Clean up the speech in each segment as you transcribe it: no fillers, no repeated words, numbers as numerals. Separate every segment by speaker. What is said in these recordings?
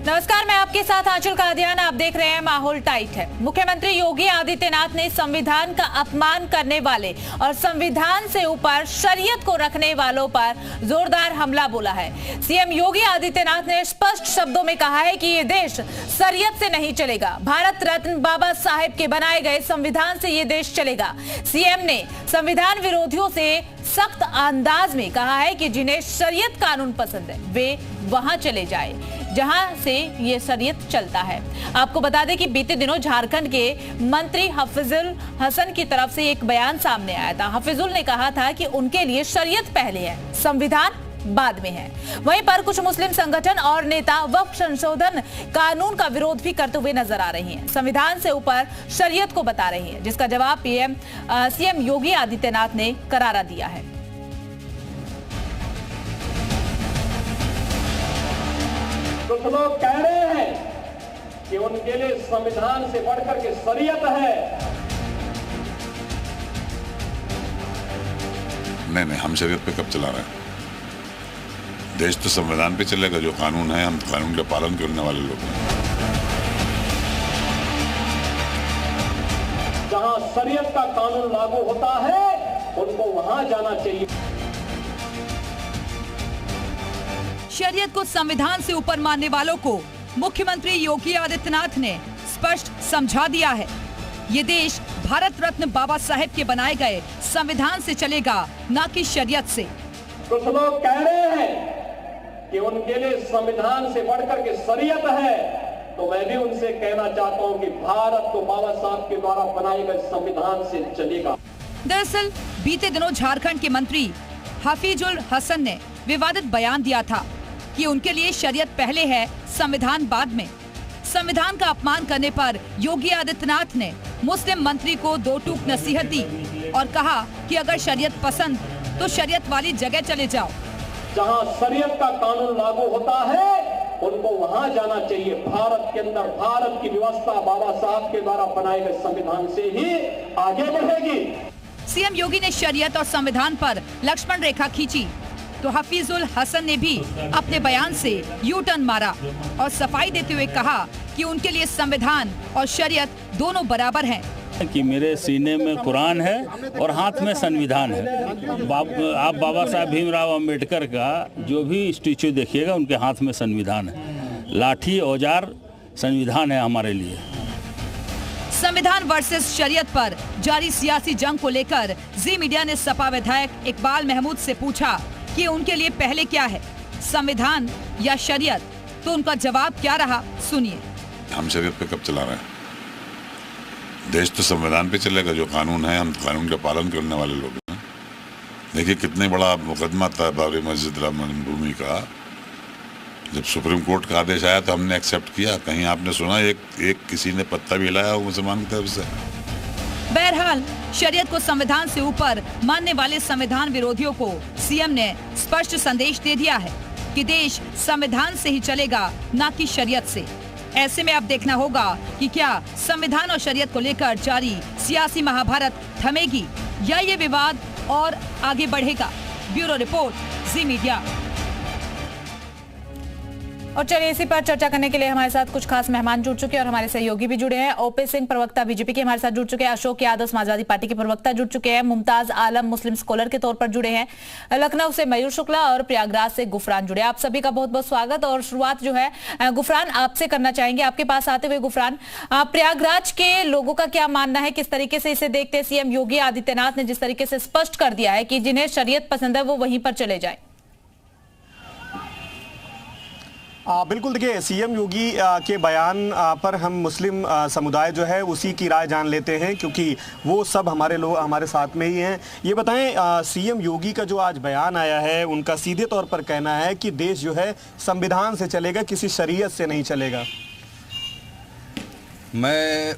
Speaker 1: नमस्कार, मैं आपके साथ आंचल कादियान। आप देख रहे हैं माहौल टाइट है। मुख्यमंत्री योगी आदित्यनाथ ने संविधान का अपमान करने वाले और संविधान से ऊपर शरीयत को रखने वालों पर जोरदार हमला बोला है। सीएम योगी आदित्यनाथ ने स्पष्ट शब्दों में कहा है कि ये देश शरीयत से नहीं चलेगा, भारत रत्न बाबा साहेब के बनाए गए संविधान से ये देश चलेगा। सीएम ने संविधान विरोधियों से सख्त अंदाज में कहा है कि जिन्हें शरीयत कानून पसंद है वे वहां चले जाए जहां से ये शरीयत चलता है। आपको बता दें कि बीते दिनों झारखंड के मंत्री हफीजुल हसन की तरफ से एक बयान सामने आया था। हफीजुल ने कहा था कि उनके लिए शरीयत पहले है, संविधान बाद में है। वहीं पर कुछ मुस्लिम संगठन और नेता वक्फ संशोधन कानून का विरोध भी करते हुए नजर आ रही हैं। संविधान से ऊपर शरीयत को बता रही है, जिसका जवाब सीएम योगी आदित्यनाथ ने करारा दिया है।
Speaker 2: कुछ लोग कह रहे हैं कि उनके लिए संविधान से बढ़कर के शरीयत है।
Speaker 3: नहीं, हम शरीयत पे कब चला रहे हैं? देश तो संविधान पे चलेगा, जो कानून है, हम कानून का पालन करने वाले लोग हैं।
Speaker 2: जहां शरीयत का कानून लागू होता है उनको वहां जाना चाहिए।
Speaker 4: शरीयत को संविधान से ऊपर मानने वालों को मुख्यमंत्री योगी आदित्यनाथ ने स्पष्ट समझा दिया है। ये देश भारत रत्न बाबा साहेब के बनाए गए संविधान से चलेगा, न कि शरीयत से।
Speaker 2: कुछ लोग कह रहे हैं कि उनके लिए संविधान से बढ़कर के शरीयत है, तो मैं भी उनसे कहना चाहता हूं कि भारत तो बाबा साहब के द्वारा बनाए गए संविधान से चलेगा।
Speaker 4: दरअसल बीते दिनों झारखंड के मंत्री हफीजुल हसन ने विवादित बयान दिया था कि उनके लिए शरीयत पहले है, संविधान बाद में। संविधान का अपमान करने पर योगी आदित्यनाथ ने मुस्लिम मंत्री को दो टूक नसीहत दी और कहा कि अगर शरीयत पसंद तो शरीयत वाली जगह चले जाओ।
Speaker 2: जहां शरीयत का कानून लागू होता है उनको वहां जाना चाहिए। भारत के अंदर भारत की व्यवस्था बाबा साहब के द्वारा बनाए गए संविधान से ही आगे बढ़ेगी।
Speaker 4: सीएम योगी ने शरीयत और संविधान पर लक्ष्मण रेखा खींची तो हफीजुल हसन ने भी अपने बयान से यू टर्न मारा और सफाई देते हुए कहा कि उनके लिए संविधान और शरीयत दोनों बराबर हैं।
Speaker 5: कि मेरे सीने में कुरान है और हाथ में संविधान है। आप बाबा साहब भीमराव अंबेडकर का जो भी स्टैच्यू देखिएगा उनके हाथ में संविधान है। लाठी औजार संविधान है हमारे लिए।
Speaker 4: संविधान वर्सेस शरीयत पर जारी सियासी जंग को लेकर जी मीडिया ने सपा विधायक इकबाल महमूद से पूछा कि उनके लिए पहले क्या है, संविधान या शरीयत, तो उनका जवाब क्या रहा, सुनिए।
Speaker 3: हम शरीयत पे कब चला रहे हैं? देश तो संविधान पे चलेगा, जो कानून है, हम कानून का पालन करने वाले लोग हैं। देखिए कितने बड़ा मुकदमा था बाबरी मस्जिद राम भूमि का। जब सुप्रीम कोर्ट का आदेश आया तो हमने एक्सेप्ट किया। कहीं आपने सुना एक किसी ने पत्ता भी हिलाया हो मुसलमान की तरफ से?
Speaker 4: बहरहाल शरीयत को संविधान से ऊपर मानने वाले संविधान विरोधियों को सीएम ने स्पष्ट संदेश दे दिया है कि देश संविधान से ही चलेगा, न कि शरीयत से। ऐसे में अब देखना होगा कि क्या संविधान और शरीयत को लेकर जारी सियासी महाभारत थमेगी या ये विवाद और आगे बढ़ेगा। ब्यूरो रिपोर्ट, जी मीडिया।
Speaker 1: और चलिए इसी पर चर्चा करने के लिए हमारे साथ कुछ खास मेहमान जुड़ चुके हैं और हमारे सहयोगी भी जुड़े हैं। ओपी सिंह प्रवक्ता बीजेपी के हमारे साथ जुड़ चुके हैं, अशोक यादव समाजवादी पार्टी के प्रवक्ता जुड़ चुके हैं, मुमताज आलम मुस्लिम स्कॉलर के तौर पर जुड़े हैं, लखनऊ से मयूर शुक्ला और प्रयागराज से गुफरान जुड़े। आप सभी का बहुत बहुत स्वागत। और शुरुआत जो है गुफरान आपसे करना चाहेंगे। आपके पास आते हुए गुफरान, प्रयागराज के लोगों का क्या मानना है, किस तरीके से इसे देखते हैं? सीएम योगी आदित्यनाथ ने जिस तरीके से स्पष्ट कर दिया है कि जिन्हें शरीयत पसंद है वो वहीं पर चले जाए।
Speaker 6: बिल्कुल, देखिए सीएम योगी के बयान पर हम मुस्लिम समुदाय जो है उसी की राय जान लेते हैं, क्योंकि वो सब हमारे लोग हमारे साथ में ही हैं। ये बताएं, सीएम योगी का जो आज बयान आया है उनका सीधे तौर पर कहना है कि देश जो है संविधान से चलेगा, किसी शरीयत से नहीं चलेगा।
Speaker 7: मैं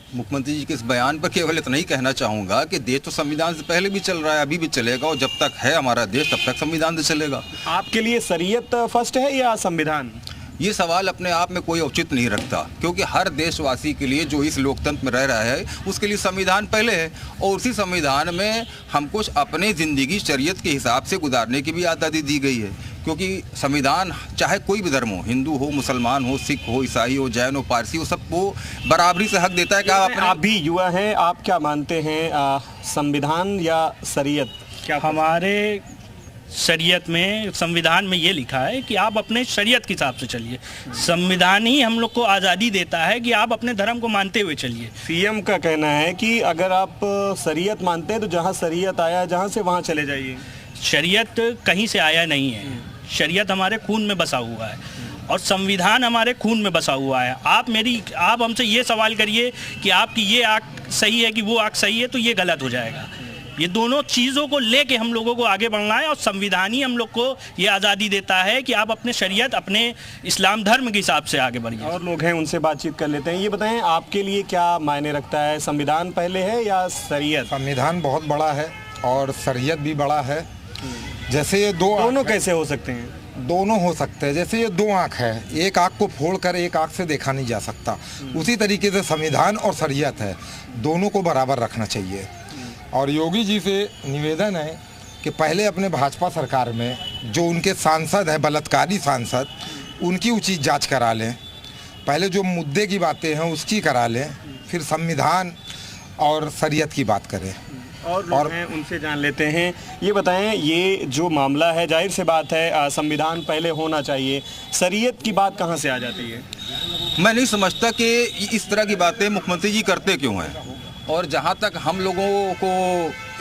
Speaker 7: मुख्यमंत्री जी के इस बयान पर केवल इतना ही कहना चाहूँगा कि देश तो संविधान से पहले भी चल रहा है, अभी भी चलेगा, और जब तक है हमारा देश तब तक संविधान से चलेगा।
Speaker 6: आपके लिए शरीयत फर्स्ट है या संविधान?
Speaker 7: ये सवाल अपने आप में कोई औचित्य नहीं रखता, क्योंकि हर देशवासी के लिए जो इस लोकतंत्र में रह रहा है उसके लिए संविधान पहले है, और उसी संविधान में हमको अपनी ज़िंदगी शरीयत के हिसाब से गुजारने की भी आज़ादी दी गई है। क्योंकि संविधान चाहे कोई भी धर्म हो, हिंदू हो, मुसलमान हो, सिख हो, ईसाई हो, जैन हो, पारसी हो, सबको बराबरी से हक देता है कि
Speaker 6: आप भी युवा हैं, आप क्या मानते हैं, संविधान या शरीयत? क्या
Speaker 8: हमारे शरीयत में, संविधान में ये लिखा है कि आप अपने शरीयत के हिसाब से चलिए। संविधान ही हम लोग को आज़ादी देता है कि आप अपने धर्म को मानते हुए चलिए।
Speaker 6: सीएम का कहना है कि अगर आप शरीयत मानते हैं तो जहाँ शरीयत आया है जहाँ से वहाँ चले जाइए।
Speaker 8: शरीयत कहीं से आया नहीं है, शरीयत हमारे खून में बसा हुआ है और संविधान हमारे खून में बसा हुआ है। आप हमसे ये सवाल करिए कि आपकी ये आंख सही है कि वो आंख सही है, तो ये गलत हो जाएगा। ये दोनों चीज़ों को लेके हम लोगों को आगे बढ़ना है और संविधान ही हम लोग को ये आज़ादी देता है कि आप अपने शरीयत, अपने इस्लाम धर्म के हिसाब से आगे बढ़िए।
Speaker 6: और लोग हैं, उनसे बातचीत कर लेते हैं। ये बताएं, आपके लिए क्या मायने रखता है, संविधान पहले है या शरीयत?
Speaker 9: संविधान बहुत बड़ा है और शरीयत भी बड़ा है। जैसे ये
Speaker 6: दोनों कैसे हो सकते हैं?
Speaker 9: दोनों हो सकते हैं। जैसे ये दो आँख है, एक आँख को फोड़कर एक आँख से देखा नहीं जा सकता, उसी तरीके से संविधान और शरीयत है, दोनों को बराबर रखना चाहिए। और योगी जी से निवेदन है कि पहले अपने भाजपा सरकार में जो उनके सांसद हैं, बलात्कारी सांसद, उनकी उचित जांच करा लें। पहले जो मुद्दे की बातें हैं उसकी करा लें, फिर संविधान और शरीयत की बात करें।
Speaker 6: और लोग हैं, उनसे जान लेते हैं। ये बताएं, ये जो मामला है, जाहिर से बात है संविधान पहले होना चाहिए, शरीयत की बात कहाँ से आ जाती है?
Speaker 7: मैं नहीं समझता कि इस तरह की बातें मुख्यमंत्री जी करते क्यों हैं। और जहाँ तक हम लोगों को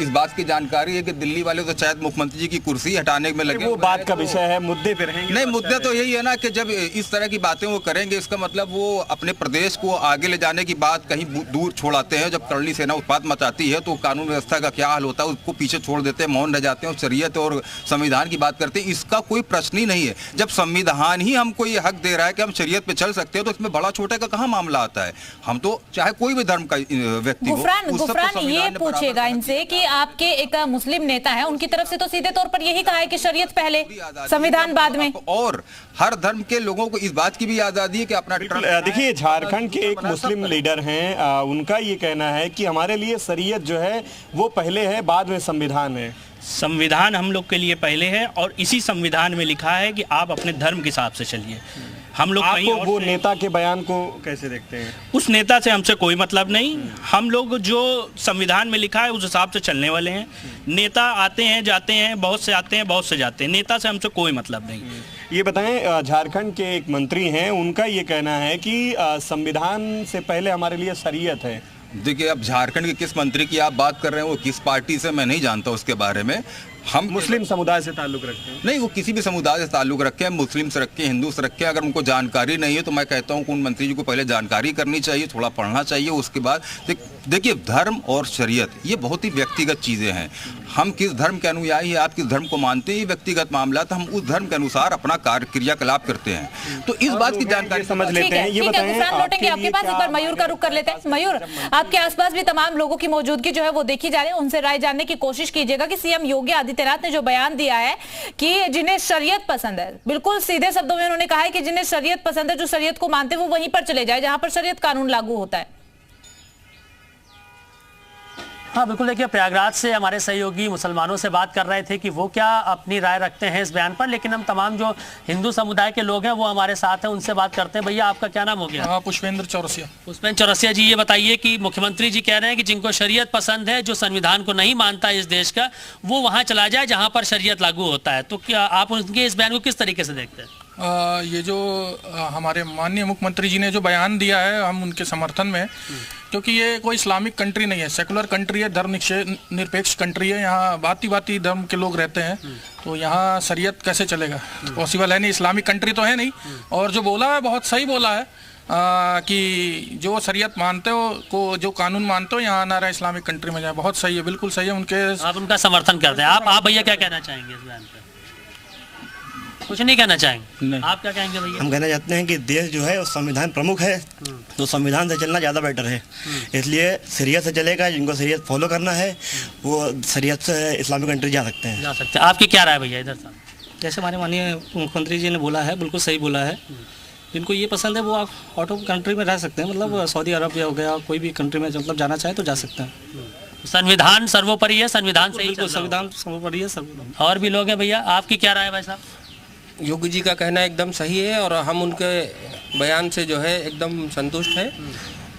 Speaker 7: इस बात की जानकारी है कि दिल्ली वाले तो शायद मुख्यमंत्री जी की कुर्सी हटाने में लगे।
Speaker 6: वो बात का विषय है, मुद्दे पे रहेंगे।
Speaker 7: नहीं, मुद्दा तो यही है ना कि जब इस तरह की बातें वो करेंगे, इसका मतलब वो अपने प्रदेश को आगे ले जाने की बात कहीं दूर छोड़ाते हैं। जब करणी सेना उत्पात मचाती है तो कानून व्यवस्था का क्या हाल होता है, उसको पीछे छोड़ देते हैं, मौन रह जाते हैं और शरीयत और संविधान की बात करते हैं। इसका कोई प्रश्न ही नहीं है। जब संविधान ही हमको ये हक दे रहा है कि हम शरीयत पे चल सकते हैं, तो इसमें बड़ा छोटे का कहाँ मामला आता है। हम तो चाहे कोई भी धर्म का व्यक्ति,
Speaker 1: गुफरान ये पूछेगा इनसे कि आपके एक मुस्लिम नेता है, उनकी तरफ से तो सीधे तौर पर यही कहा है कि शरीयत पहले, संविधान बाद में।
Speaker 7: और हर धर्म के लोगों को इस बात की भी आजादी है कि अपना।
Speaker 6: देखिए, झारखंड के एक मुस्लिम लीडर हैं, उनका ये कहना है कि हमारे लिए शरीयत जो है वो पहले है, बाद में संविधान है।
Speaker 8: संविधान हम लोग के लिए पहले है और इसी संविधान में लिखा है कि आप अपने धर्म के हिसाब से चलिए। हम लोग
Speaker 6: वो नेता के बयान को कैसे देखते हैं?
Speaker 8: उस नेता से हमसे कोई मतलब नहीं। हम लोग जो संविधान में लिखा है उस हिसाब से चलने वाले हैं। नेता आते हैं, जाते हैं, बहुत से आते हैं, बहुत से जाते हैं, नेता से हमसे कोई मतलब नहीं।
Speaker 6: ये बताएं, झारखंड के एक मंत्री हैं, उनका ये कहना है कि संविधान से पहले हमारे लिए शरीयत है।
Speaker 7: देखिए, अब झारखंड के किस मंत्री की आप बात कर रहे हैं, वो किस पार्टी से, मैं नहीं जानता उसके बारे में। हम
Speaker 6: मुस्लिम समुदाय से ताल्लुक रखते हैं?
Speaker 7: नहीं, वो किसी भी समुदाय से ताल्लुक रखे हैं, मुस्लिम से रखे, हिंदू से रखे। अगर उनको जानकारी नहीं है तो मैं कहता हूँ कि उन मंत्री जी को पहले जानकारी करनी चाहिए, थोड़ा पढ़ना चाहिए, उसके बाद देखिए, धर्म और शरीयत ये बहुत ही व्यक्तिगत चीज़ें हैं। हम किस धर्म के अनुयायी हैं, आप किस धर्म को मानते हैं, ये व्यक्तिगत मामला, तो हम उस धर्म के अनुसार अपना कार्य क्रियाकलाप करते हैं। तो इस बात की जानकारी
Speaker 6: समझ लेते हैं। ये
Speaker 1: बताएं, लौटेंगे आपके पास, एक बार मयूर का रुख कर लेते हैं। मयूर, आपके आसपास भी तमाम लोगों की मौजूदगी जो है वो देखी जा रही है, उनसे राय जानने की कोशिश कीजिएगा कि सीएम योगी आदित्यनाथ ने जो बयान दिया है कि जिन्हें शरीयत पसंद है, बिल्कुल सीधे शब्दों में उन्होंने कहा है कि जिन्हें शरीयत पसंद है, जो शरीयत को मानते हैं, वो वहीं पर चले जाए जहां पर शरीयत कानून लागू होता है।
Speaker 10: हाँ बिल्कुल, देखिए, प्रयागराज से हमारे सहयोगी मुसलमानों से बात कर रहे थे कि वो क्या अपनी राय रखते हैं इस बयान पर, लेकिन हम तमाम जो हिंदू समुदाय के लोग हैं वो हमारे साथ हैं, उनसे बात करते हैं। भैया, आपका क्या नाम हो गया?
Speaker 11: पुष्पेंद्र चौरसिया।
Speaker 10: पुष्पेंद्र चौरसिया जी, ये बताइए कि मुख्यमंत्री जी कह रहे हैं कि जिनको शरीयत पसंद है, जो संविधान को नहीं मानता इस देश का, वो वहाँ चला जाए जहाँ पर शरीयत लागू होता है, तो क्या आप उनके इस बयान को किस तरीके से देखते हैं?
Speaker 11: ये जो हमारे माननीय मुख्यमंत्री जी ने जो बयान दिया है, हम उनके समर्थन में, क्योंकि ये कोई इस्लामिक कंट्री नहीं है, सेकुलर कंट्री है, धर्म निरपेक्ष कंट्री है। यहाँ भांति धर्म के लोग रहते हैं, तो यहाँ शरीयत कैसे चलेगा? पॉसिबल है नहीं, इस्लामिक कंट्री तो है नहीं। और जो बोला है बहुत सही बोला है कि जो शरीयत मानते हो को, जो कानून मानते हो, यहाँ आना रहा इस्लामिक कंट्री में जाए, बहुत सही है, बिल्कुल सही है। उनके
Speaker 10: आप उनका समर्थन करते हैं। आप भैया क्या कहना चाहेंगे इस बयान पर? कुछ नहीं कहना चाहेंगे? नहीं। आप क्या कहेंगे भैया?
Speaker 12: हम कहना चाहते हैं कि देश जो है वो संविधान प्रमुख है, तो संविधान से चलना ज़्यादा बेटर है। इसलिए शरीयत से चलेगा, जिनको शरीयत फॉलो करना है वो शरीयत से इस्लामिक कंट्री जा सकते हैं।
Speaker 10: आपकी क्या राय है भैया इधर से?
Speaker 13: जैसे हमारे माननीय मुख्यमंत्री जी ने बोला है, बिल्कुल सही बोला है। जिनको ये पसंद है वो आप आउट ऑफ कंट्री में रह सकते हैं, मतलब सऊदी अरब हो गया, कोई भी कंट्री में मतलब जाना चाहे तो जा सकते हैं।
Speaker 10: संविधान सर्वोपरि है, संविधान से ही
Speaker 13: संविधान सर्वोपरि है।
Speaker 10: और भी लोग हैं भैया, आपकी क्या राय है भाई साहब?
Speaker 14: योगी जी का कहना एकदम सही है और हम उनके बयान से जो है एकदम संतुष्ट हैं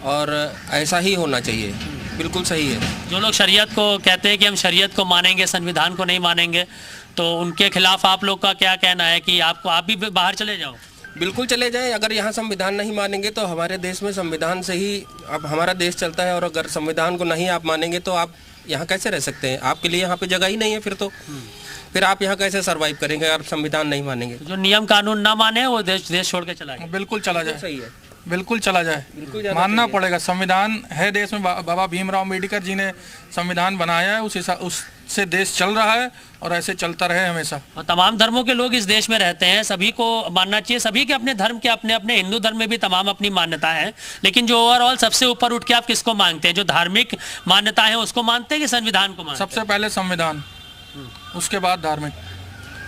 Speaker 14: और ऐसा ही होना चाहिए, बिल्कुल सही है।
Speaker 10: जो लोग शरीयत को कहते हैं कि हम शरीयत को मानेंगे, संविधान को नहीं मानेंगे, तो उनके खिलाफ आप लोग का क्या कहना है कि आप भी बाहर चले जाओ?
Speaker 14: बिल्कुल चले जाएं। अगर यहाँ संविधान नहीं मानेंगे तो हमारे देश में संविधान से ही अब हमारा देश चलता है और अगर संविधान को नहीं आप मानेंगे तो आप यहाँ कैसे रह सकते हैं? आपके लिए यहाँ पे जगह ही नहीं है फिर आप यहाँ कैसे सरवाइव करेंगे अगर संविधान नहीं मानेंगे?
Speaker 10: जो नियम कानून ना माने वो देश छोड़ के चला जाए।
Speaker 11: बिल्कुल चला जाए,
Speaker 14: सही है,
Speaker 11: बिल्कुल चला जाए, मानना पड़ेगा। संविधान है देश में, बाबा भीमराव अम्बेडकर जी ने संविधान बनाया है, उससे देश चल रहा है और ऐसे चलता रहे हमेशा।
Speaker 10: और तमाम धर्मों के लोग इस देश में रहते हैं, सभी को मानना चाहिए, सभी के अपने धर्म के अपने अपने, हिंदू धर्म में भी तमाम अपनी मान्यताएं हैं, लेकिन जो ओवरऑल सबसे ऊपर उठ के आप किसको मांगते हैं? जो धार्मिक मान्यताएं हैं उसको मानते हैं कि संविधान को मानते हैं?
Speaker 11: सबसे पहले संविधान, उसके बाद धार्मिक,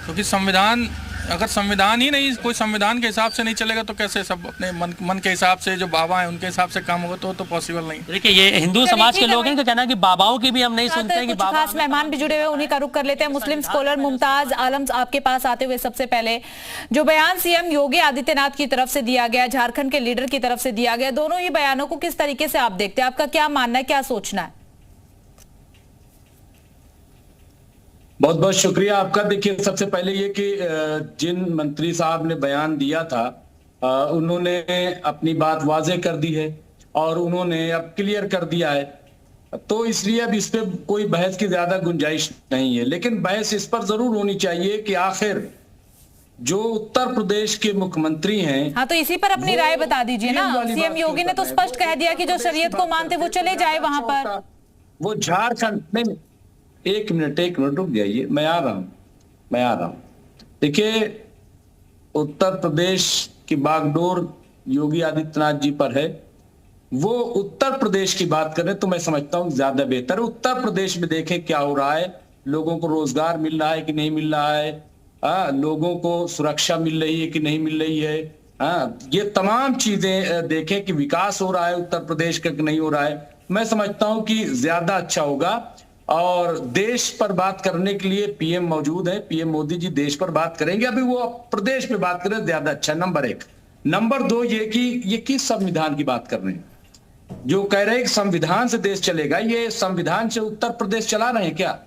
Speaker 11: क्योंकि संविधान, अगर संविधान ही नहीं, कोई संविधान के हिसाब से नहीं चलेगा तो कैसे सब अपने मन के हिसाब से, जो बाबा हैं उनके हिसाब से काम होगा तो पॉसिबल नहीं।
Speaker 10: देखिए ये हिंदू समाज के लोग हैं, कहना कि बाबाओं की भी हम नहीं सुनते हैं कि बाबा।
Speaker 1: खास मेहमान भी जुड़े हुए, उन्हीं का रुख कर लेते हैं। मुस्लिम स्कॉलर मुमताज आलम, आपके पास आते हुए सबसे पहले जो बयान सीएम योगी आदित्यनाथ की तरफ से दिया गया, झारखंड के लीडर की तरफ से दिया गया, दोनों ही बयानों को किस तरीके से आप देखते हैं? आपका क्या मानना है, क्या सोचना है?
Speaker 15: बहुत बहुत शुक्रिया आपका। देखिए सबसे पहले ये कि जिन मंत्री साहब ने बयान दिया था उन्होंने अपनी बात वाजे कर दी है और उन्होंने अब क्लियर कर दिया है, तो इसलिए अब इस पे कोई बहस की ज्यादा गुंजाइश नहीं है। लेकिन बहस इस पर जरूर होनी चाहिए कि आखिर जो उत्तर प्रदेश के मुख्यमंत्री हैं,
Speaker 1: हाँ, तो इसी पर अपनी राय बता दीजिए ना। सीएम योगी ने तो स्पष्ट कह दिया कि जो शरीयत को मानते वो चले जाए वहां पर।
Speaker 15: वो झारखंड में, एक मिनट रुक जाइए, मैं आ रहा हूं। देखिए उत्तर प्रदेश की बागडोर योगी आदित्यनाथ जी पर है, वो उत्तर प्रदेश की बात करें तो मैं समझता हूं ज्यादा बेहतर है। उत्तर प्रदेश में देखें क्या हो रहा है, लोगों को रोजगार मिल रहा है कि नहीं मिल रहा है, लोगों को सुरक्षा मिल रही है कि नहीं मिल रही है, ये तमाम चीजें देखें कि विकास हो रहा है उत्तर प्रदेश का कि नहीं हो रहा है। मैं समझता हूं कि ज्यादा अच्छा होगा। और देश पर बात करने के लिए पीएम मौजूद है, पीएम मोदी जी देश पर बात करेंगे, अभी वो प्रदेश में बात करें ज्यादा अच्छा, नंबर 1। नंबर 2 ये कि ये किस संविधान की बात कर रहे हैं? जो कह रहे हैं कि संविधान से देश चलेगा, ये संविधान से उत्तर प्रदेश चला रहे हैं क्या?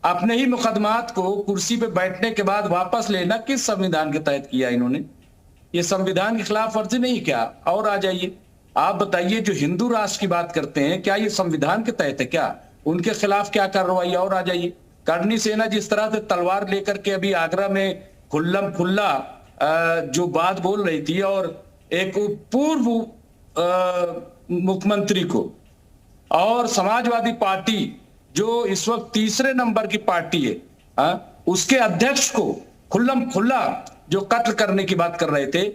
Speaker 15: अपने ही मुकदमात को कुर्सी पे बैठने के बाद वापस लेना किस संविधान के तहत किया इन्होंने? ये संविधान की खिलाफ वर्जी नहीं क्या? और आ जाइए, आप बताइए, जो हिंदू राष्ट्र की बात करते हैं क्या ये संविधान के तहत है क्या? उनके खिलाफ क्या कार्रवाई? और आ जाइए, करनी सेना जिस तरह से तलवार लेकर के अभी आगरा में खुल्लम खुल्ला जो बात बोल रही थी और एक पूर्व मुख्यमंत्री को और समाजवादी पार्टी जो इस वक्त तीसरे नंबर की पार्टी है, उसके अध्यक्ष को खुल्लम खुल्ला जो कत्ल करने की बात कर रहे थे,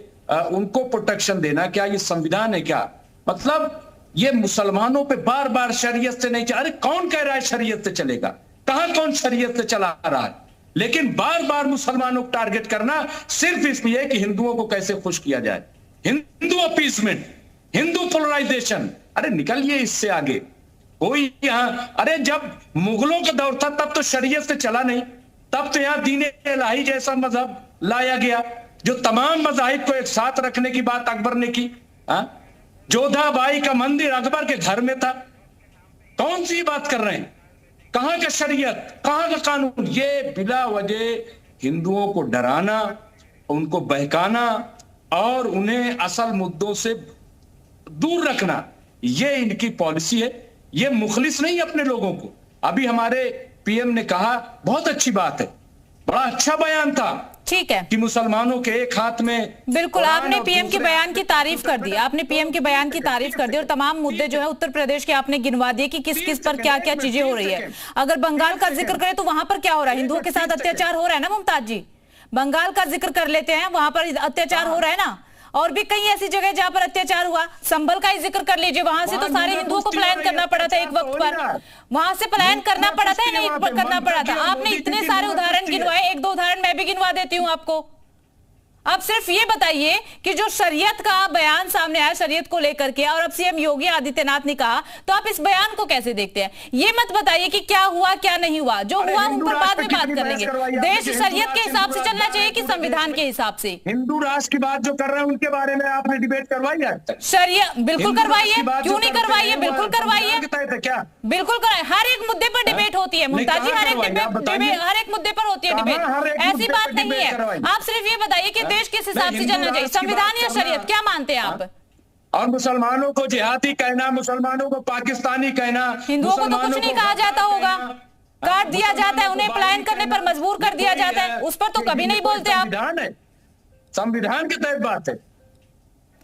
Speaker 15: उनको प्रोटेक्शन देना, क्या ये संविधान है क्या? मतलब ये मुसलमानों पे बार बार शरीयत से नहीं चला। अरे कौन कह रहा है शरीयत से चलेगा? कहां कौन शरीयत से चला रहा है? लेकिन बार बार मुसलमानों को टारगेट करना सिर्फ इसलिए कि हिंदुओं को कैसे खुश किया जाए। हिंदू अपीसमेंट, हिंदू पोलराइजेशन, अरे निकलिए इससे आगे। कोई यहां, अरे जब मुगलों का दौर था तब तो शरीयत से चला नहीं, तब तो यहां दीन इलाही जैसा मजहब लाया गया जो तमाम मजाहिब को एक साथ रखने की बात अकबर ने की। जोधाबाई का मंदिर अकबर के घर में था। कौन सी बात कर रहे हैं? कहां का शरीयत, कहां का कानून? ये बिला वजह हिंदुओं को डराना, उनको बहकाना और उन्हें असल मुद्दों से दूर रखना, ये इनकी पॉलिसी है। ये मुखलिस नहीं अपने लोगों को। अभी हमारे पीएम ने कहा, बहुत अच्छी बात है, बड़ा अच्छा बयान था,
Speaker 1: ठीक है,
Speaker 15: कि मुसलमानों के एक हाथ में।
Speaker 1: बिल्कुल, आपने पीएम के बयान की तारीफ कर दी, आपने पीएम के बयान की तारीफ कर दी और तमाम मुद्दे जो है उत्तर प्रदेश के आपने गिनवा दिए कि किस किस पर क्या क्या चीजें हो रही है। अगर बंगाल का जिक्र करें तो वहां पर क्या हो रहा है? हिंदुओं के साथ अत्याचार हो रहा है ना मुमताज जी। बंगाल का जिक्र कर लेते हैं, वहां पर अत्याचार हो रहा है ना। और भी कई ऐसी जगह जहां पर अत्याचार हुआ, संभल का ही जिक्र कर लीजिए, वहां से तो सारे हिंदुओं को पलायन करना पड़ा था एक वक्त पर। वहां से पलायन करना पड़ा था या नहीं करना पड़ा था? आपने इतने सारे उदाहरण गिनवाए, एक दो उदाहरण मैं भी गिनवा देती हूँ आपको। अब सिर्फ ये बताइए कि जो शरीयत का बयान सामने आया शरीयत को लेकर के, और अब सीएम योगी आदित्यनाथ ने कहा, तो आप इस बयान को कैसे देखते हैं? ये मत बताइए कि क्या हुआ क्या नहीं हुआ, जो हुआ उन पर बाद में बात कर लेंगे। देश शरीयत के हिसाब से चलना चाहिए कि संविधान के हिसाब से?
Speaker 15: हिंदू राष्ट्र की बात जो कर रहे हैं उनके बारे में आपने डिबेट करवाई है?
Speaker 1: शरीयत बिल्कुल करवाइए, क्यों नहीं करवाइए, बिल्कुल करवाइए,
Speaker 15: क्या
Speaker 1: बिल्कुल कराए। हर एक मुद्दे पर डिबेट होती है मुमताज जी, हर एक मुद्दे पर होती है डिबेट, ऐसी बात नहीं है। आप सिर्फ ये बताइए कि देश किस हिसाब से चलना चाहिए, संविधान या शरीयत, क्या मानते हैं आप?
Speaker 15: और मुसलमानों को जिहादी कहना, मुसलमानों को पाकिस्तानी कहना,
Speaker 1: हिंदुओं को तो कुछ नहीं कहा जाता होगा, काट दिया जाता है, उन्हें पलायन करने पर मजबूर कर दिया जाता है, उस पर तो कभी नहीं बोलते आप।
Speaker 15: संविधान के तहत बात है।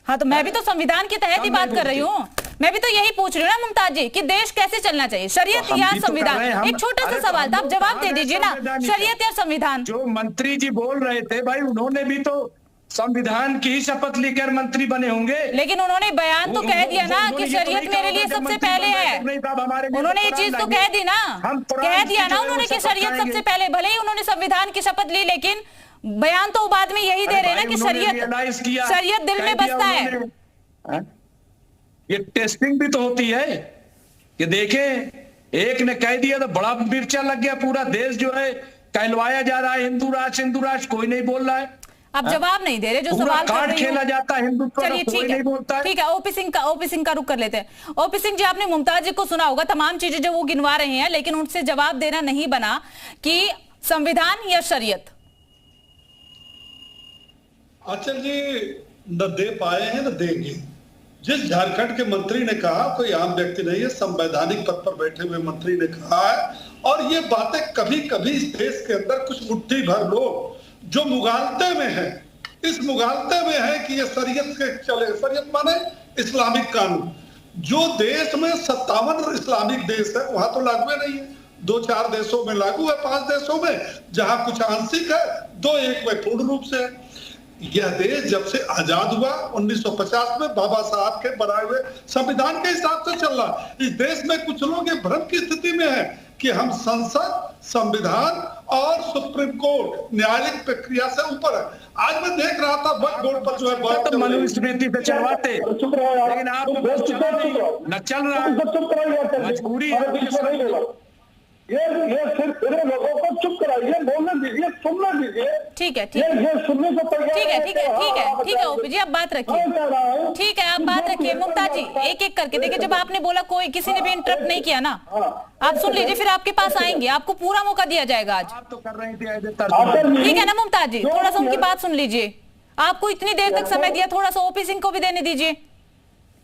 Speaker 1: हाँ, तो मैं भी तो संविधान के तहत ही बात कर रही हूँ, मैं भी तो यही पूछ रही हूँ ना मुमताज जी कि देश कैसे चलना चाहिए, शरीयत या संविधान? एक छोटा सा सवाल था, आप जवाब दे दीजिए ना, शरीयत या संविधान?
Speaker 15: जो मंत्री जी बोल रहे थे भाई, उन्होंने भी तो संविधान की शपथ लेकर मंत्री बने होंगे,
Speaker 1: लेकिन उन्होंने बयान तो कह दिया ना कि शरीयत मेरे लिए सबसे पहले है। उन्होंने ये चीज तो कह दी ना, कह दिया ना उन्होंने कि शरीयत सबसे पहले। भले ही उन्होंने संविधान की शपथ ली, लेकिन बयान तो बाद में यही दे रहे हैं ना कि शरीयत दिल में बसता है।
Speaker 15: ये टेस्टिंग भी तो होती है कि देखें, एक ने कह दिया तो बड़ा मिर्चा लग गया, पूरा देश जो है कहलवाया जा रहा है हिंदू राष्ट्र, कोई नहीं बोल रहा है।
Speaker 1: आप जवाब नहीं दे रहे जो सवाल कर रही
Speaker 15: खेला जाता है हिंदुत्व,
Speaker 1: चलिए ठीक है, ओपी सिंह का रुख कर लेते हैं। ओपी सिंह जी, आपने मुमताज जी को सुना होगा, तमाम चीजें जो वो गिनवा रहे हैं, लेकिन उनसे जवाब देना नहीं बना कि संविधान या शरीयत।
Speaker 16: आचल जी न दे पाए हैं न देंगे। जिस झारखंड के मंत्री ने कहा, कोई आम व्यक्ति नहीं है, संवैधानिक पद पर बैठे हुए मंत्री ने कहा है, और ये बातें कभी कभी इस देश के अंदर कुछ मुट्ठी भर लोग जो मुगालते में है, इस मुगालते में है कि ये शरीयत के चले, शरीयत माने इस्लामिक कानून। जो देश में 57 इस्लामिक देश है वहां तो लागू नहीं है, 2-4 देशों में लागू है, 5 देशों में जहां कुछ आंशिक है, 2-1 में पूर्ण रूप से है। यह देश जब से आजाद हुआ 1950 में बाबा साहब के बनाए हुए संविधान के हिसाब से चल रहा। इस देश में कुछ लोग ये भ्रम की स्थिति में है कि हम संसद, संविधान और सुप्रीम कोर्ट न्यायालयिक प्रक्रिया से ऊपर है। आज मैं देख रहा था वक्फ बोर्ड पर जो है
Speaker 15: मनुस्मृति पे चलवाते, लेकिन आप न चल रहा है, मजबूरी
Speaker 17: ये सिर्फ लोगों को चुप कराइए, बोलने दीजिए, सुनने दीजिए।
Speaker 1: ठीक है, ये सुनने को ठीक है ओपी जी, आप बात रखिए, ठीक है आप बात रखिए। मुमताज जी, एक एक करके देखिए, जब आपने बोला कोई किसी ने भी इंटरप्ट नहीं किया ना, आप सुन लीजिए, फिर आपके पास आएंगे, आपको पूरा मौका दिया जाएगा आज। ठीक है ना मुमताज जी, थोड़ा सा उनकी बात सुन लीजिए, आपको इतनी देर तक समय दिया, थोड़ा सा ओपी सिंह को भी देने दीजिए।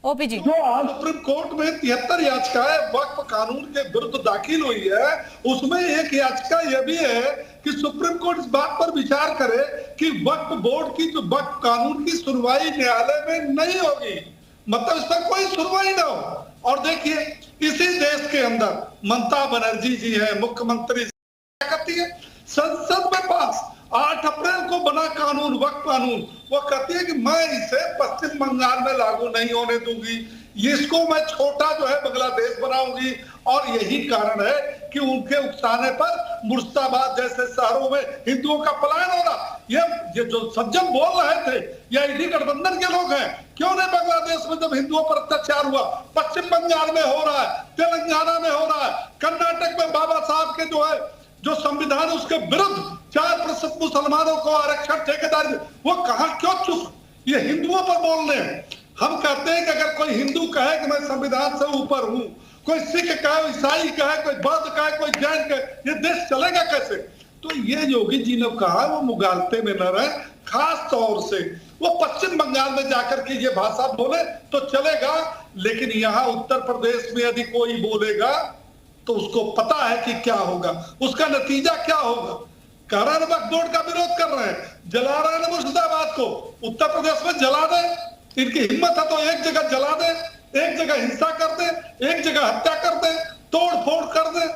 Speaker 1: ओपी जी,
Speaker 16: जो आज सुप्रीम कोर्ट में 73 याचिकाएं वक्फ कानून के विरुद्ध दाखिल हुई है, उसमें एक याचिका यह भी है कि सुप्रीम कोर्ट इस बात पर विचार करे कि वक्फ बोर्ड की जो वक्फ कानून की सुनवाई न्यायालय में नहीं होगी, मतलब इस पर कोई सुनवाई ना हो। और देखिए, इसी देश के अंदर ममता बनर्जी जी है मुख्यमंत्री, क्या करती है, संसद में पास 8 अप्रैल को बना कानून, वक्फ कानून, वो कहती है कि मैं इसे पश्चिम बंगाल में लागू नहीं होने दूंगी, इसको मैं छोटा जो है बांग्लादेश बनाऊंगी। और यही कारण है कि उनके उकसाने पर मुर्शिदाबाद जैसे शहरों में हिंदुओं का पलायन हो रहा। ये जो सज्जन बोल रहे थे, ये इंडी गठबंधन के लोग हैं, क्यों नहीं बांग्लादेश में जब हिंदुओं पर अत्याचार हुआ, पश्चिम बंगाल में हो रहा है, तेलंगाना में हो रहा है, कर्नाटक में बाबा साहब के जो संविधान उसके विरुद्ध 4% मुसलमानों को आरक्षण ठेकेदारी, वो कहां क्यों चुप, ये हिंदुओं पर बोल रहे हैं। हम कहते हैं कि अगर कोई हिंदू कहे कि मैं संविधान से ऊपर हूं, कोई सिख कहे, ईसाई कहे, कोई बौद्ध कहे, कोई जैन कहे, ये देश चलेगा कैसे? तो ये योगी जी ने कहा वो मुगालते में न रहे, खास तौर से वो पश्चिम बंगाल में जाकर के ये भाषा बोले तो चलेगा, लेकिन यहाँ उत्तर प्रदेश में यदि कोई बोलेगा तो उसको पता है कि क्या होगा, उसका नतीजा क्या होगा। कारण वक्फ बोर्ड का विरोध कर रहे हैं, जला रहे हैं मुर्शिदाबाद को, उत्तर प्रदेश में जला दे, इनकी हिम्मत है तो एक जगह जला दे, एक जगह हिंसा कर दे, एक जगह हत्या कर दे, तोड़ फोड़ कर दे।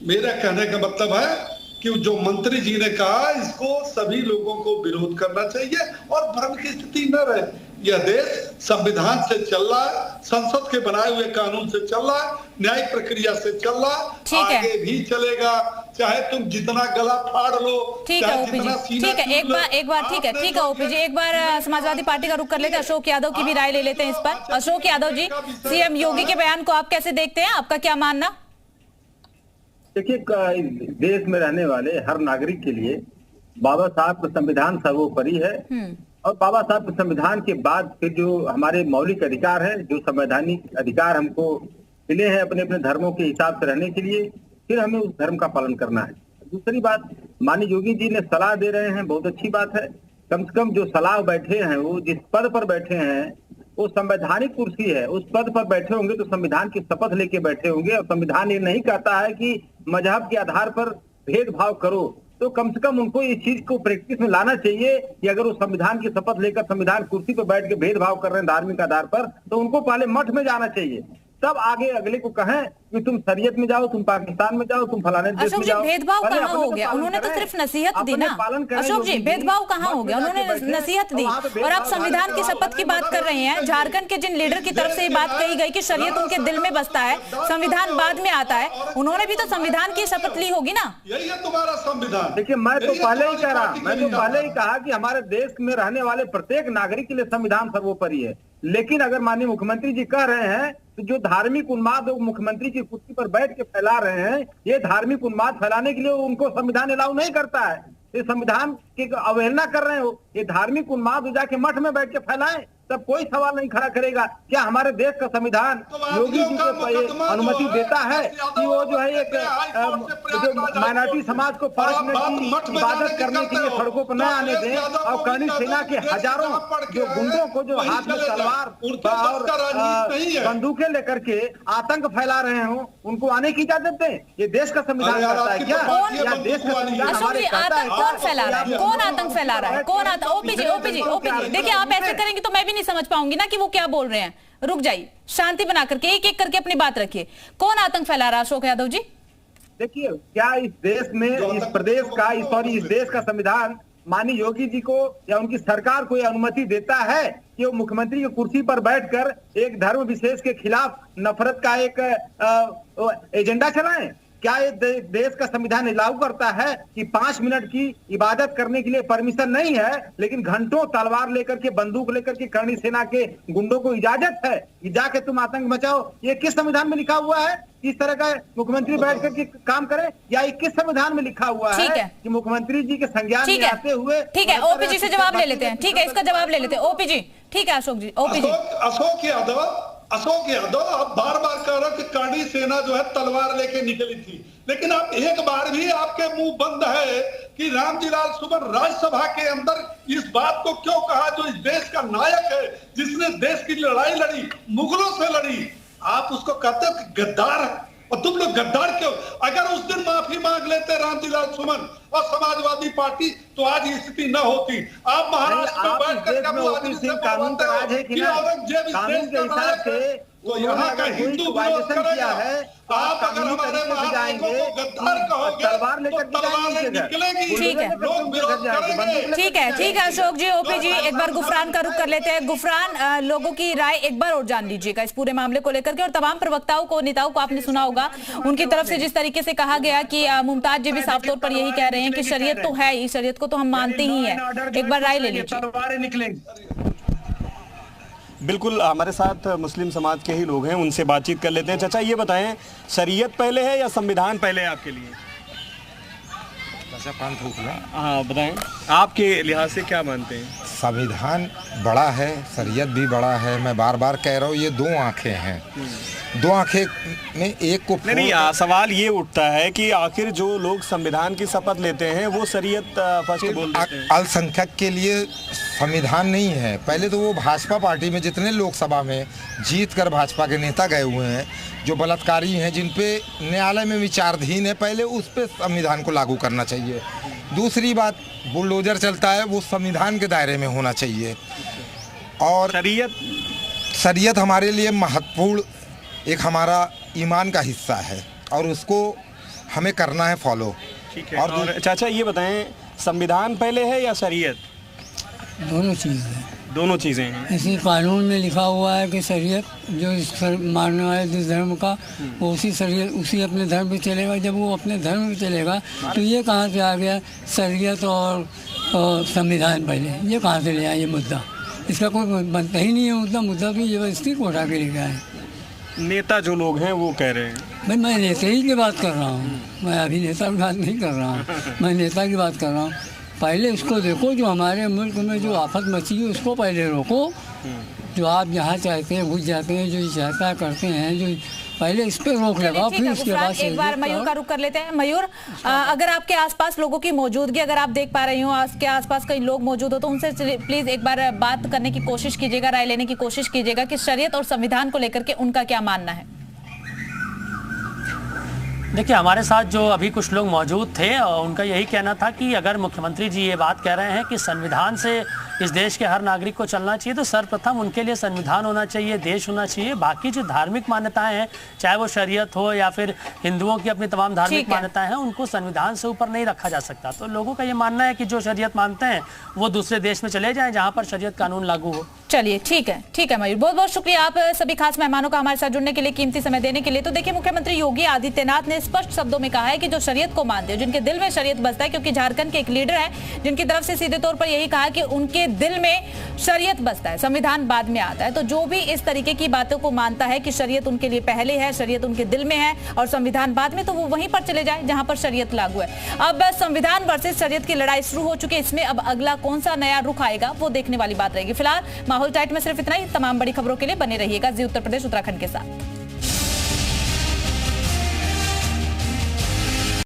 Speaker 16: मेरा कहने का मतलब है कि जो मंत्री जी ने कहा, इसको सभी लोगों को विरोध करना चाहिए और भ्रम की स्थिति न रहे। यह देश संविधान से चल रहा है, संसद के बनाए हुए कानून से चल रहा है, न्यायिक प्रक्रिया से चल रहा है, आगे भी चलेगा। चाहे तुम जितना गला फाड़ लो,
Speaker 1: ठीक है ओपी जी, ठीक है, एक बार ठीक है ओपी जी, एक बार समाजवादी पार्टी का रुख कर लेते हैं, अशोक यादव की भी राय ले लेते हैं इस पर। अशोक यादव जी, सीएम योगी के बयान को आप कैसे देखते हैं, आपका क्या मानना?
Speaker 18: देखिए, देश में रहने वाले हर नागरिक के लिए बाबा साहब का संविधान सर्वोपरि है, और बाबा साहब के संविधान के बाद फिर जो हमारे मौलिक अधिकार हैं, जो संवैधानिक अधिकार हमको मिले हैं अपने अपने धर्मों के हिसाब से रहने के लिए, फिर हमें उस धर्म का पालन करना है। दूसरी बात, माननीय योगी जी ने सलाह दे रहे हैं, बहुत अच्छी बात है। कम से कम जो सलाह बैठे हैं, वो जिस पद पर बैठे हैं वो संवैधानिक कुर्सी है, उस पद पर बैठे होंगे तो संविधान की शपथ लेके बैठे होंगे, और संविधान ये नहीं कहता है कि मजहब के आधार पर भेदभाव करो, तो कम से कम उनको इस चीज को प्रैक्टिस में लाना चाहिए कि अगर वो संविधान की शपथ लेकर संविधान कुर्सी पर बैठ के भेदभाव कर रहे हैं धार्मिक आधार पर, तो उनको पहले मठ में जाना चाहिए, तब आगे अगले को कहें कि तुम शरीयत में जाओ, तुम पाकिस्तान में जाओ, तुम फलाने देश में जाओ।
Speaker 1: भेदभाव कहाँ हो गया? उन्होंने तो सिर्फ नसीहत दी ना अशोक जी, भेदभाव कहाँ हो गया? उन्होंने नसीहत दी, और आप संविधान की शपथ की बात कर रहे हैं। झारखंड के जिन लीडर की तरफ से ये बात कही गई कि शरीयत उनके दिल में बसता है, संविधान बाद में आता है, उन्होंने भी तो संविधान की शपथ ली होगी ना?
Speaker 16: यही है तुम्हारा संविधान।
Speaker 18: देखिए, मैं तो पहले ही कहा कि हमारे देश में रहने वाले प्रत्येक नागरिक के लिए संविधान सर्वोपरि है, लेकिन अगर माननीय मुख्यमंत्री जी कह रहे हैं तो जो धार्मिक उन्माद मुख्यमंत्री की कुर्सी पर बैठ के फैला रहे हैं, ये धार्मिक उन्माद फैलाने के लिए उनको संविधान अलाउ नहीं करता है। ये संविधान की अवहेलना कर रहे हो, ये धार्मिक उन्माद जाके मठ में बैठ के फैलाएं, तब कोई सवाल नहीं खड़ा करेगा। क्या हमारे देश का संविधान योगी जी को अनुमति देता है कि वो जो है एक जो माइनॉरिटी समाज को 5 मिनट की इबादत करने के लिए सड़कों पर न आने दें, और कर्णी सेना के हजारों जो गुंडों को जो हाथ में तलवार और बंदूकें लेकर के आतंक फैला रहे हो, उनको आने की इजाजत दें? ये देश का संविधान कहता है क्या? या देश का संविधान हमारे कहता है?
Speaker 1: कौन फैला रहा है? कौन आतंक फैला रहा है? कौन ओपी जी, देखिए आप ऐसे करेंगे तो मैं भी नहीं समझ पाऊंगी ना कि वो क्या बोल रहे हैं। रुक जाइए, शांति बना करके एक एक करके अपनी बात रखिए। कौन आतंक फैला रहा है अशोक यादव जी?
Speaker 18: देखिए, क्या इस देश में, इस प्रदेश का, इस देश का संविधान माननीय योगी जी को या उनकी सरकार को यह अनुमति देता है कि वो मुख्यमंत्री की कुर्सी पर बैठकर एक धर्म विशेष के खिलाफ नफरत का एक एजेंडा चलाएं? क्या ये देश का संविधान लागू करता है कि 5 मिनट की इबादत करने के लिए परमिशन नहीं है, लेकिन घंटों तलवार लेकर के, बंदूक लेकर के कर्णी सेना के गुंडों को इजाजत है कि जाके तुम आतंक मचाओ? ये किस संविधान में लिखा हुआ है इस तरह का मुख्यमंत्री बैठ कर काम करे? या ये किस संविधान में लिखा हुआ है कि मुख्यमंत्री जी के संज्ञान में आते हुए?
Speaker 1: ठीक है, ओपी जी से जवाब ले लेते हैं। ठीक है, इसका जवाब ले लेते हैं ओपी जी। ठीक है अशोक जी, ओपी जी।
Speaker 16: अशोक यादव, आप बार बार कह रहे हो कि कर्णी सेना जो है तलवार लेके निकली थी, लेकिन आप एक बार भी आपके मुंह बंद है कि रामजीलाल सुमन राज्यसभा के अंदर इस बात को क्यों कहा, जो इस देश का नायक है, जिसने देश की लड़ाई लड़ी, मुगलों से लड़ी, आप उसको कहते हो कि गद्दार है? और तुम लोग गद्दार क्यों? अगर उस दिन माफी मांग लेते रामजीलाल सुमन और समाजवादी पार्टी, तो आज ये स्थिति न होती। आप महाराष्ट्र में बैठ कर
Speaker 18: कानून का राज है कि औरंगजेब कानून के हिसाब से
Speaker 16: तो यहाँ का हिंदू विरोध करेगा है। आप अगर हमारे महाराष्ट्र को गद्दार कहोगे तो तलवार निकलेगी, लोग विरोध करेंगे।
Speaker 1: ठीक है अशोक जी, ओपी जी, एक बार गुफरान का रुख कर लेते हैं। गुफरान, लोगों की राय एक बार और जान लीजिएगा इस पूरे मामले को लेकर के। और तमाम प्रवक्ताओं को, नेताओं को आपने सुना होगा, उनकी तरफ से जिस तरीके से कहा गया कि मुमताज जी भी साफ तौर पर यही कह रहे हैं कि शरीयत तो है ही, शरीयत को तो हम मानते ही हैं। एक बार राय ले लीजिए।
Speaker 6: बिल्कुल, हमारे साथ मुस्लिम समाज के ही लोग हैं, उनसे बातचीत कर लेते हैं। चाचा, ये बताएं, शरीयत पहले है या संविधान पहले है आपके लिए? हाँ बताएं, आपके लिहाज से क्या मानते हैं?
Speaker 9: संविधान बड़ा है, शरीयत भी बड़ा है। मैं बार बार कह रहा हूँ, ये 2 आंखें हैं। 2 आंखें में एक को
Speaker 6: नहीं, सवाल ये उठता है कि आखिर जो लोग संविधान की शपथ लेते हैं वो शरीयत फर्स्ट बोलते हैं।
Speaker 9: अल्पसंख्यक के लिए संविधान नहीं है। पहले तो वो भाजपा पार्टी में जितने लोकसभा में जीत कर भाजपा के नेता गए हुए हैं, जो बलात्कारी हैं, जिन पे न्यायालय में विचाराधीन है, पहले उस पर संविधान को लागू करना चाहिए। दूसरी बात, बुलडोजर चलता है, वो संविधान के दायरे में होना चाहिए। और शरीयत हमारे लिए महत्वपूर्ण एक हमारा ईमान का हिस्सा है, और उसको हमें करना है फॉलो।
Speaker 6: ठीक है। और चाचा, ये बताएं, संविधान पहले है या शरीयत?
Speaker 19: दोनों चीज़ है।
Speaker 6: दोनों चीज़ें हैं।
Speaker 19: इसी कानून में लिखा हुआ है कि शरीयत जो मानने वाले जिस धर्म का वो उसी शरीयत उसी अपने धर्म पे चलेगा। जब वो अपने धर्म पे चलेगा तो ये कहाँ से आ गया शरीयत और संविधान? पहले ये कहाँ से ले आया ये मुद्दा? इसका कोई बनता ही नहीं है मुद्दा भी जबरदस्ती को उठा के ले गया है।
Speaker 6: नेता जो लोग हैं वो कह रहे हैं।
Speaker 19: भाई मैं नेता ही की बात कर रहा हूँ, मैं अभिनेता की बात नहीं कर रहा हूँ, मैं नेता की बात कर रहा हूँ। पहले उसको देखो जो हमारे मुल्क में जो आफत मची है उसको पहले रोको। जो आप जहाँ चाहते हैं घुस जाते हैं, जो चाहता करते हैं, जो पहले इस पे रोक लगाओ, फिर उसके बाद
Speaker 1: एक बार मयूर का रुख कर लेते हैं। मयूर, अगर आपके आसपास लोगों की मौजूदगी अगर आप देख पा रही हो, आपके आसपास कई लोग मौजूद हो, तो उनसे प्लीज एक बार बात करने की कोशिश कीजिएगा, राय लेने की कोशिश कीजिएगा कि शरीयत और संविधान को लेकर के उनका क्या मानना है।
Speaker 10: देखिए, हमारे साथ जो अभी कुछ लोग मौजूद थे और उनका यही कहना था कि अगर मुख्यमंत्री जी ये बात कह रहे हैं कि संविधान से इस देश के हर नागरिक को चलना चाहिए, तो सर्वप्रथम उनके लिए संविधान होना चाहिए, देश होना चाहिए। बाकी जो धार्मिक मान्यताएं हैं, चाहे वो शरीयत हो या फिर हिंदुओं की अपनी तमाम धार्मिक मान्यताएं हैं, उनको संविधान से ऊपर नहीं रखा जा सकता। तो लोगों का ये मानना है कि जो शरीयत मानते हैं वो दूसरे देश में चले जाएं जहाँ पर शरीयत कानून लागू हो।
Speaker 1: चलिए ठीक है मयूर, बहुत बहुत शुक्रिया आप सभी खास मेहमानों का हमारे साथ जुड़ने के लिए, कीमती समय देने के लिए। तो देखिए, मुख्यमंत्री योगी आदित्यनाथ ने स्पष्ट शब्दों में कहा है कि जो शरीयत को मानते हैं, जिनके दिल में शरीयत बसता है, क्योंकि झारखंड के एक लीडर है जिनकी तरफ से सीधे तौर पर यही कहा कि उनके दिल में शरीयत बसता है, संविधान बाद में आता है। तो जो भी इस तरीके की बातों को मानता है कि शरीयत उनके लिए पहले है, शरीयत उनके दिल में है और संविधान बाद में, तो वो वहीं पर चले जाए जहां पर शरीयत लागू है। अब संविधान वर्सेस शरीयत की लड़ाई शुरू हो चुकी है। इसमें अब अगला कौन सा नया रुख आएगा वो देखने वाली बात रहेगी। फिलहाल माहौल टाइट में सिर्फ इतना ही। तमाम बड़ी खबरों के लिए बने रहिएगा जी उत्तर प्रदेश उत्तराखंड के साथ।